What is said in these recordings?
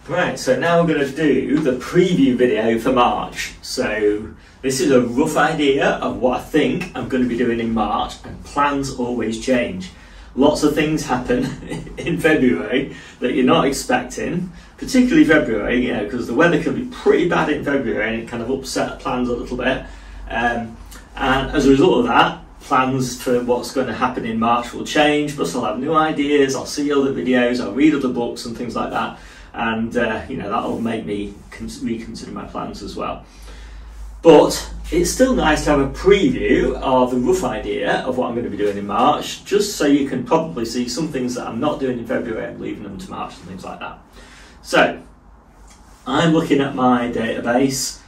Right, so now we're going to do the preview video for March. So this is a rough idea of what I think I'm going to be doing in March, and plans always change. Lots of things happen in February that you're not expecting, particularly February, you know, because the weather can be pretty bad in February and it kind of upset plans a little bit. And as a result of that, plans for what's going to happen in March will change, plus I'll have new ideas, I'll see other videos, I'll read other books and things like that. And you know, that'll make me reconsider my plans as well. But it's still nice to have a preview of the rough idea of what I'm going to be doing in March, just so you can probably see some things that I'm not doing in February, I'm leaving them to March and things like that. So I'm looking at my database.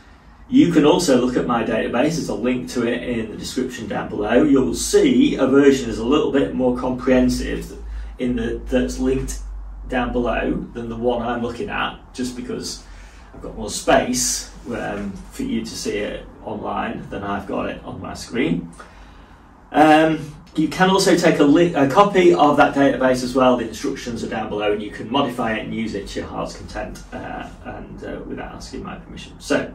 You can also look at my database. There's a link to it in the description down below. You'll see a version is a little bit more comprehensive that's linked down below than the one I'm looking at, just because I've got more space for you to see it online than I've got it on my screen. You can also take a copy of that database as well. The instructions are down below and you can modify it and use it to your heart's content without asking my permission. So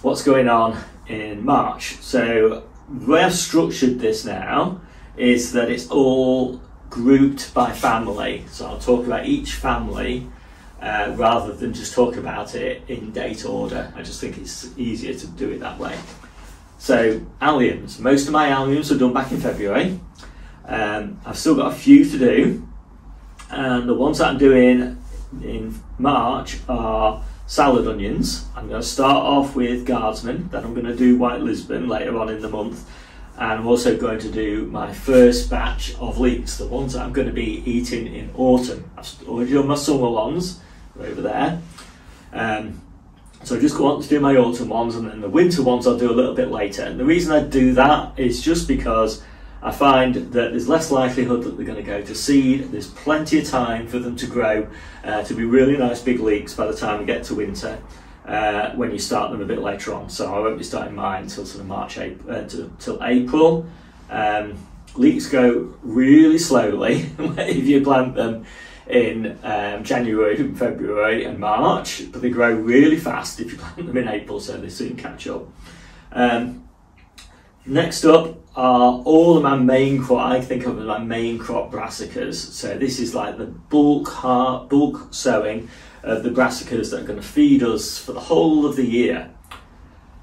what's going on in March? So the way I've structured this now is that it's all grouped by family. So I'll talk about each family rather than just talk about it in date order. I just think it's easier to do it that way. So alliums, most of my alliums are done back in February. I've still got a few to do, and the ones that I'm doing in March are salad onions. I'm going to start off with Guardsman, then I'm going to do White Lisbon later on in the month, and I'm also going to do my first batch of leeks, the ones that I'm going to be eating in autumn. I've already done my summer ones over there. So I just want to do my autumn ones, and then the winter ones I'll do a little bit later. And the reason I do that is just because I find that there's less likelihood that they're going to go to seed. There's plenty of time for them to grow to be really nice big leeks by the time we get to winter when you start them a bit later on. So I won't be starting mine until sort of March, till April. Leeks go really slowly if you plant them in January, February and March, but they grow really fast if you plant them in April, so they soon catch up. Next up are all of my main crop, I think of as my main crop brassicas. So this is like the bulk sowing of the brassicas that are going to feed us for the whole of the year.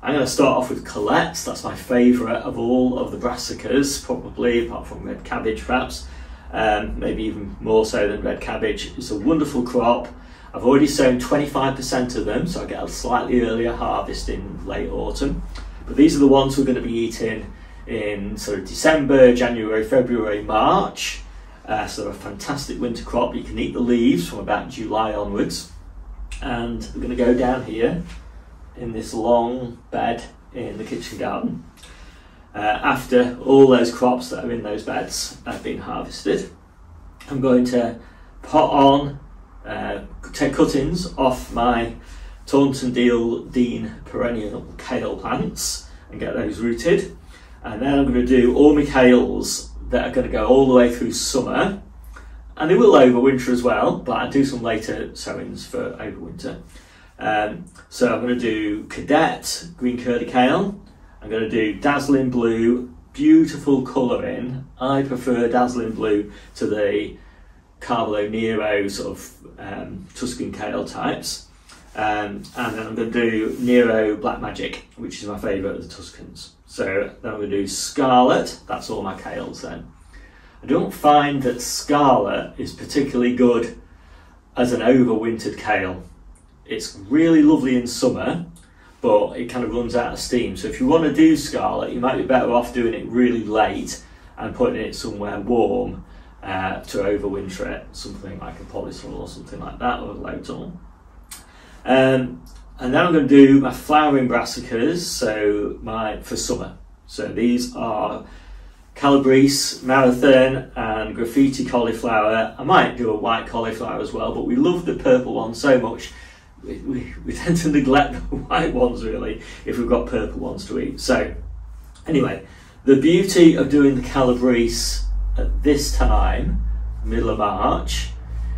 I'm going to start off with Colettes. That's my favourite of all of the brassicas, probably, apart from red cabbage perhaps. Maybe even more so than red cabbage. It's a wonderful crop. I've already sown 25% of them, so I get a slightly earlier harvest in late autumn. But these are the ones we're going to be eating in sort of December, January, February, March. So a fantastic winter crop. You can eat the leaves from about July onwards. And we're going to go down here in this long bed in the kitchen garden. After all those crops that are in those beds have been harvested, I'm going to take cuttings off my Taunton Dean perennial kale plants and get those rooted. And then I'm going to do all my kales that are going to go all the way through summer, and they will overwinter as well, but I do some later sowings for overwinter. So I'm going to do Cadet green curly kale. I'm going to do Dazzling Blue, beautiful colouring. I prefer Dazzling Blue to the Carlo Nero sort of Tuscan kale types. And then I'm going to do Nero Black Magic, which is my favourite of the Tuscans. So then I'm going to do Scarlet. That's all my kales then. I don't find that Scarlet is particularly good as an overwintered kale. It's really lovely in summer, but it kind of runs out of steam. So if you want to do Scarlet, you might be better off doing it really late and putting it somewhere warm to overwinter it, something like a polytunnel or something like that, or a low tunnel. And then I'm going to do my flowering brassicas, so for summer. So these are Calabrese, Marathon and Graffiti cauliflower. I might do a white cauliflower as well, but we love the purple one so much. We tend to neglect the white ones really if we've got purple ones to eat. So anyway, the beauty of doing the Calabrese at this time, middle of March,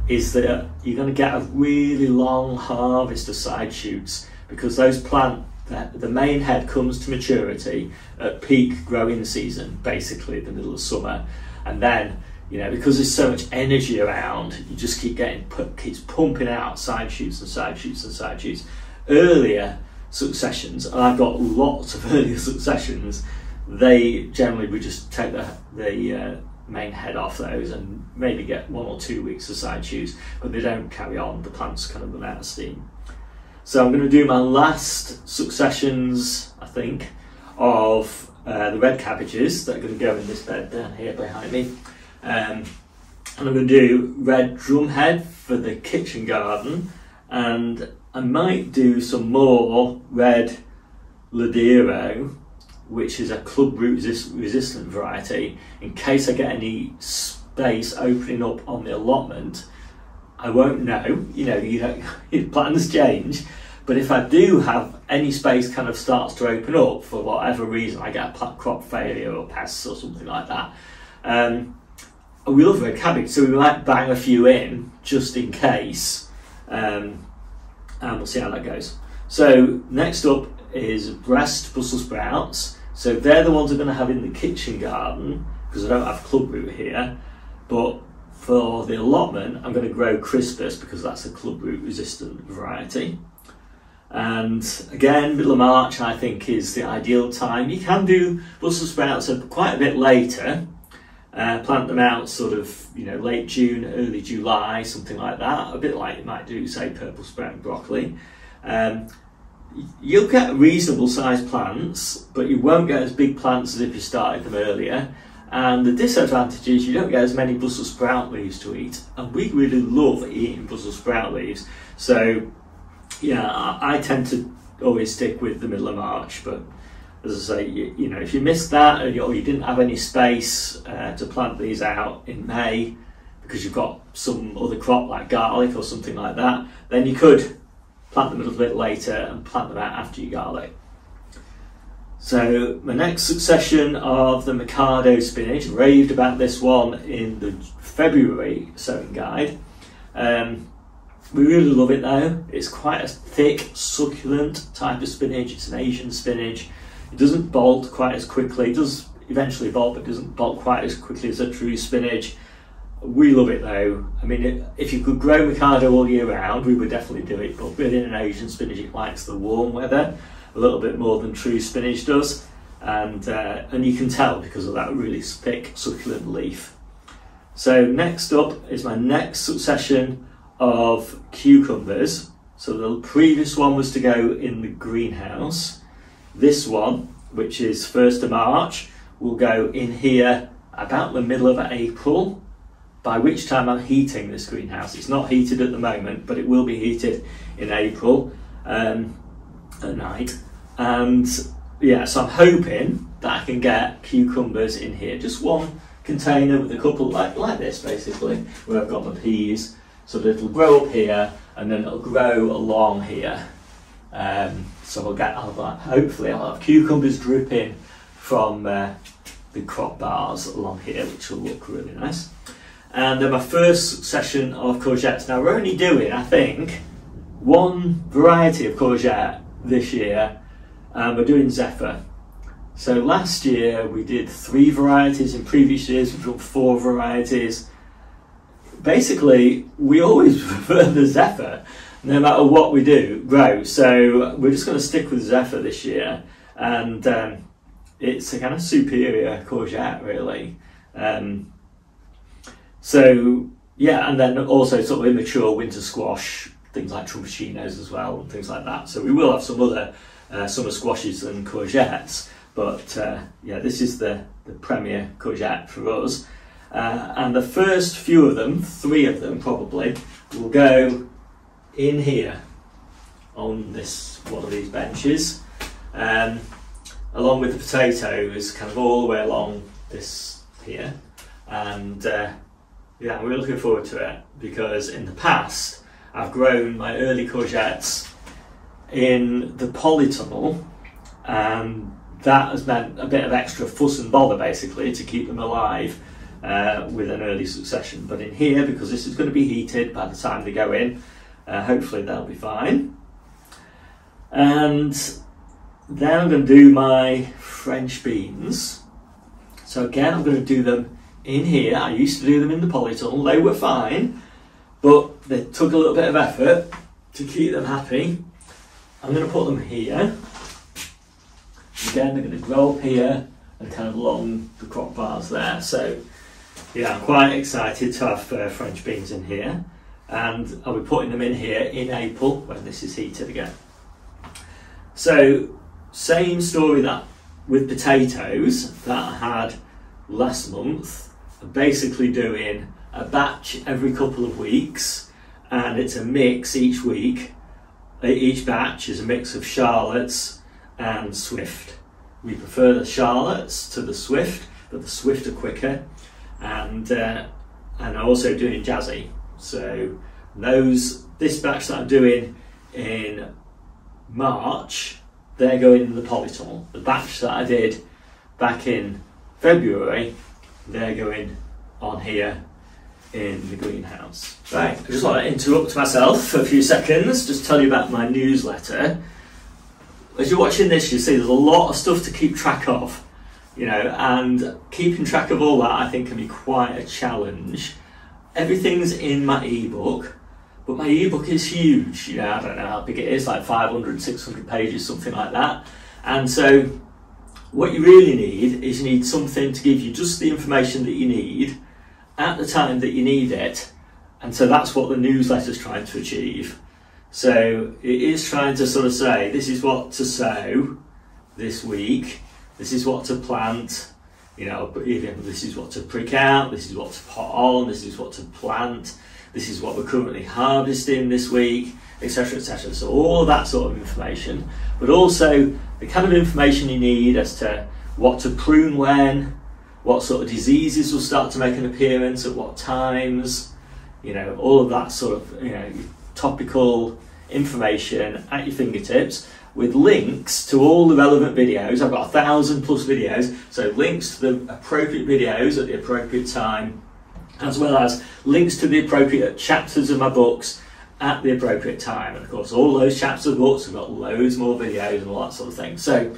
is that you're going to get a really long harvest of side shoots, because those the main head comes to maturity at peak growing season, basically the middle of summer, and then, you know, because there's so much energy around, you just keeps pumping out side shoots and side shoots and side shoots. Earlier successions, and I've got lots of earlier successions, they generally would just take the main head off those and maybe get 1 or 2 weeks of side shoots, but they don't carry on. The plants kind of run out of steam. So I'm going to do my last successions, I think, of the red cabbages that are going to go in this bed down here behind me. And I'm going to do red drumhead for the kitchen garden, and I might do some more red Ladero, which is a club root resistant variety, in case I get any space opening up on the allotment. I won't know, you know, plans change, but if I do have any space kind of starts to open up for whatever reason, I get a crop failure or pests or something like that, we love red cabbage, so we might bang a few in just in case, and we'll see how that goes. So next up is breast Brussels sprouts. So they're the ones I'm going to have in the kitchen garden, because I don't have club root here, but for the allotment I'm going to grow Crispus, because that's a club root resistant variety. And again, middle of March I think is the ideal time. You can do Brussels sprouts quite a bit later, plant them out sort of, you know, late June, early July, something like that, a bit like you might do, say, purple sprout and broccoli. You'll get reasonable sized plants, but you won't get as big plants as if you started them earlier. And the disadvantage is you don't get as many Brussels sprout leaves to eat, and we really love eating Brussels sprout leaves. So yeah, I tend to always stick with the middle of March, but as I say, you know, if you missed that, or you didn't have any space to plant these out in May because you've got some other crop like garlic or something like that, then you could plant them a little bit later and plant them out after your garlic. So my next succession of the Mikado spinach, raved about this one in the February sowing guide. We really love it though. It's quite a thick, succulent type of spinach. It's an Asian spinach. It doesn't bolt quite as quickly. It does eventually bolt, but doesn't bolt quite as quickly as a true spinach. We love it though. I mean, if you could grow Mikado all year round, we would definitely do it, but being an Asian spinach, it likes the warm weather a little bit more than true spinach does, and you can tell because of that really thick, succulent leaf. So next up is my next succession of cucumbers. So the previous one was to go in the greenhouse. This one, which is 1st of March, will go in here about the middle of April, by which time I'm heating this greenhouse. It's not heated at the moment, but it will be heated in April at night. And yeah, so I'm hoping that I can get cucumbers in here. Just one container with a couple like this, basically, where I've got my peas. So that it'll grow up here and then it'll grow along here. So hopefully I'll have cucumbers dripping from the crop bars along here, which will look really nice. And then my first succession of courgettes. Now we're only doing, I think, one variety of courgette this year, and we're doing Zephyr. So last year we did 3 varieties, in previous years we've done 4 varieties. Basically, we always prefer the Zephyr, no matter what we grow. So we're just going to stick with Zephyr this year, and it's a kind of superior courgette, really. So yeah, and then also sort of immature winter squash, things like trumpettinos as well, and things like that. So we will have some other summer squashes and courgettes, but yeah, this is the premier courgette for us. And the first few of them, 3 of them probably, will go in here on this one of these benches, along with the potatoes, kind of all the way along this here. And yeah, we're looking forward to it, because in the past I've grown my early courgettes in the polytunnel, and that has meant a bit of extra fuss and bother basically to keep them alive. with an early succession. But in here, because this is going to be heated by the time they go in, hopefully they'll be fine. And then I'm going to do my French beans. So again, I'm going to do them in here. I used to do them in the polytunnel. They were fine, but they took a little bit of effort to keep them happy. I'm going to put them here. Again, they're going to grow up here and kind of along the crop bars there. So yeah, I'm quite excited to have French beans in here. And I'll be putting them in here in April when this is heated again. So same story that with potatoes that I had last month. I'm basically doing a batch every couple of weeks, and it's a mix each week. Each batch is a mix of Charlottes and Swift. We prefer the Charlottes to the Swift, but the Swift are quicker. And I'm also doing Jazzy. So this batch that I'm doing in March, they're going in the polytunnel. The batch that I did back in February, they're going on here in the greenhouse. Right, I just want to interrupt myself for a few seconds, just tell you about my newsletter. As you're watching this, you see there's a lot of stuff to keep track of, you know, and keeping track of all that I think can be quite a challenge. Everything's in my ebook, but my ebook is huge, you know, I don't know how big it is, like 500, 600 pages, something like that. And so what you really need is you need something to give you just the information that you need at the time that you need it. And so that's what the newsletter is trying to achieve. So it is trying to sort of say, this is what to sow this week, this is what to plant, you know, this is what to prick out, this is what to pot on, this is what to plant, this is what we're currently harvesting this week, etc, etc. So all of that sort of information, but also the kind of information you need as to what to prune when, what sort of diseases will start to make an appearance at what times, you know, all of that sort of, you know, topical information at your fingertips with links to all the relevant videos. I've got 1,000+ videos, so links to the appropriate videos at the appropriate time, as well as links to the appropriate chapters of my books at the appropriate time. And of course, all those chapters of books have got loads more videos and all that sort of thing. So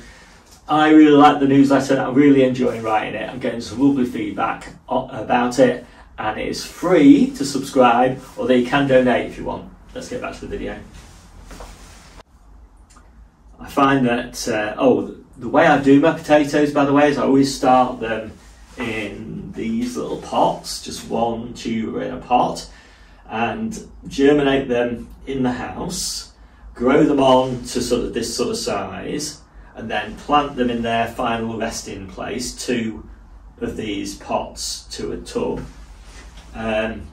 I really like the newsletter. I'm really enjoying writing it. I'm getting some lovely feedback about it, and it is free to subscribe, although you can donate if you want. Let's get back to the video. I find that, the way I do my potatoes, by the way, is I always start them in these little pots, just one tuber in a pot, and germinate them in the house, grow them on to sort of this sort of size, and then plant them in their final resting place, 2 of these pots to a tub, and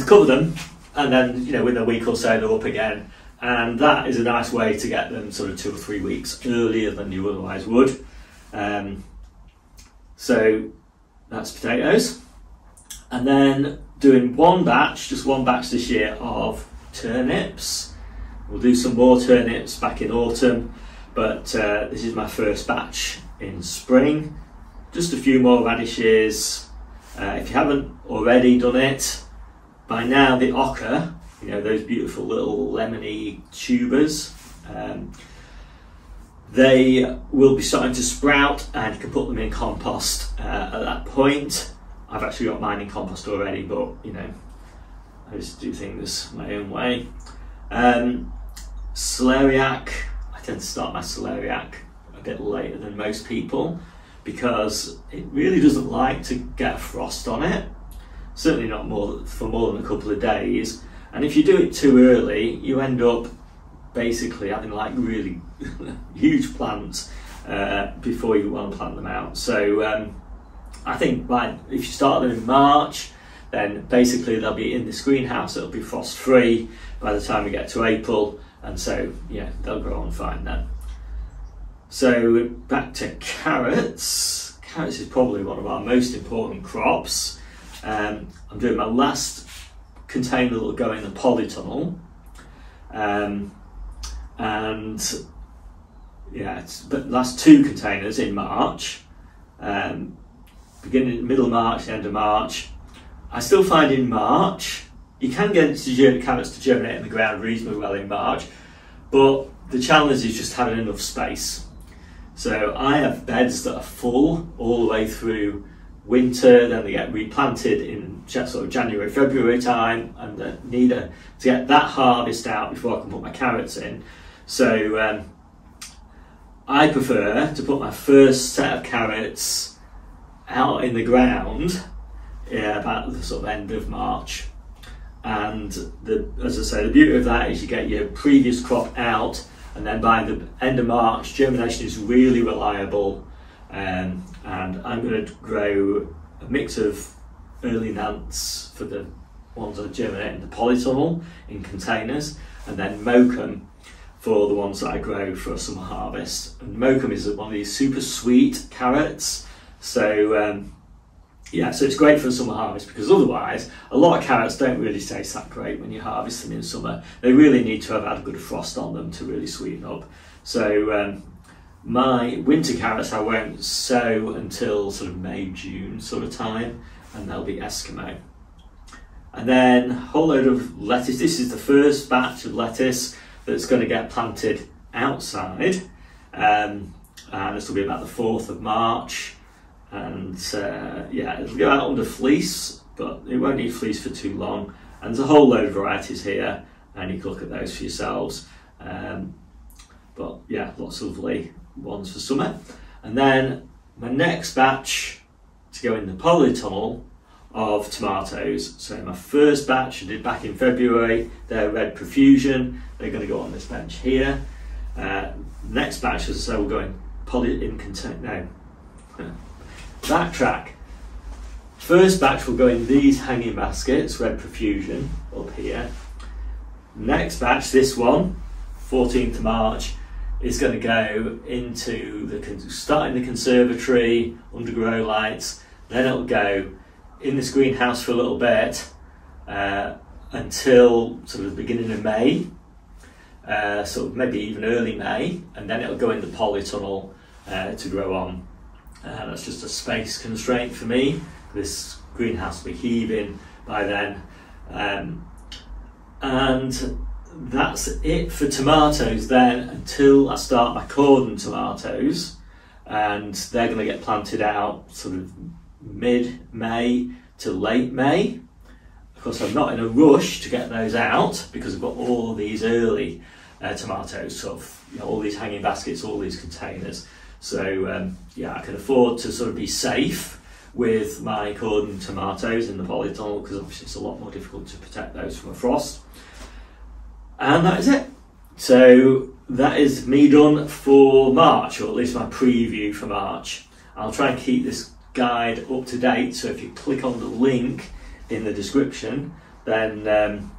cover them, and then, you know, within a week or so they're up again. And that is a nice way to get them sort of 2 or 3 weeks earlier than you otherwise would. So that's potatoes. And then doing just one batch this year of turnips. We'll do some more turnips back in autumn, but this is my first batch in spring. Just a few more radishes. If you haven't already done it, by now the ocker, you know, those beautiful little lemony tubers, they will be starting to sprout, and you can put them in compost at that point. I've actually got mine in compost already, but you know, I just do things my own way. Celeriac, I tend to start my celeriac a bit later than most people because it really doesn't like to get a frost on it, certainly not for more than a couple of days. And if you do it too early, you end up basically having like really huge plants before you want to plant them out. So I think if you start them in March, then basically they'll be in this greenhouse, it'll be frost free by the time we get to April, and so yeah, they'll grow on fine then. So back to carrots. Carrots is probably one of our most important crops. I'm doing my last container that will go in the polytunnel, and yeah, but last 2 containers in March, middle of March, the end of March. I still find in March, you can get carrots to germinate in the ground reasonably well in March, but the challenge is just having enough space. So I have beds that are full all the way through winter, then they get replanted in sort of January, February time, and need to get that harvest out before I can put my carrots in. So I prefer to put my first set of carrots out in the ground about the sort of end of March. And as I say, the beauty of that is you get your previous crop out, and then by the end of March, germination is really reliable. And I'm going to grow a mix of early Nants for the ones that germinate in the polytunnel in containers, and then Mokum for the ones that I grow for a summer harvest. And Mokum is one of these super sweet carrots, so yeah, so it's great for a summer harvest, because otherwise a lot of carrots don't really taste that great when you harvest them in summer. They really need to have had a good frost on them to really sweeten up. So my winter carrots I won't sow until sort of May, June sort of time, and they'll be Eskimo. And then a whole load of lettuce. This is the first batch of lettuce that's going to get planted outside, and this will be about the 4th of March. And yeah, it'll go out under fleece, but it won't need fleece for too long. And there's a whole load of varieties here, and you can look at those for yourselves. But yeah, lots of lovely ones for summer. And then my next batch to go in the polytunnel of tomatoes. So my first batch I did back in February, they're Red Profusion. They're going to go on this bench here. Next batch, as I say, will go in backtrack. First batch will go in these hanging baskets, Red Profusion, up here. Next batch, this one, 14th of March, is going to go into start in the conservatory, under grow lights, then it'll go in this greenhouse for a little bit until sort of the beginning of May, sort of maybe even early May, and then it'll go in the polytunnel to grow on. That's just a space constraint for me. This greenhouse will be heaving by then. And that's it for tomatoes then, until I start my cordon tomatoes, and they're going to get planted out sort of mid-May to late May. Of course, I'm not in a rush to get those out because I've got all these early tomatoes, sort of, you know, all these hanging baskets, all these containers. So yeah, I can afford to sort of be safe with my cordon tomatoes in the polytunnel, because obviously it's a lot more difficult to protect those from a frost. And that is it. So that is me done for March, or at least my preview for March. I'll try and keep this guide up to date, so if you click on the link in the description, then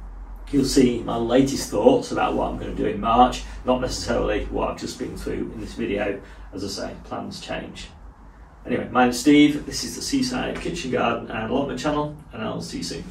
you'll see my latest thoughts about what I'm going to do in March, not necessarily what I've just been through in this video. As I say, plans change. Anyway, my name's Steve, this is the Seaside Kitchen Garden and Allotment channel, and I'll see you soon.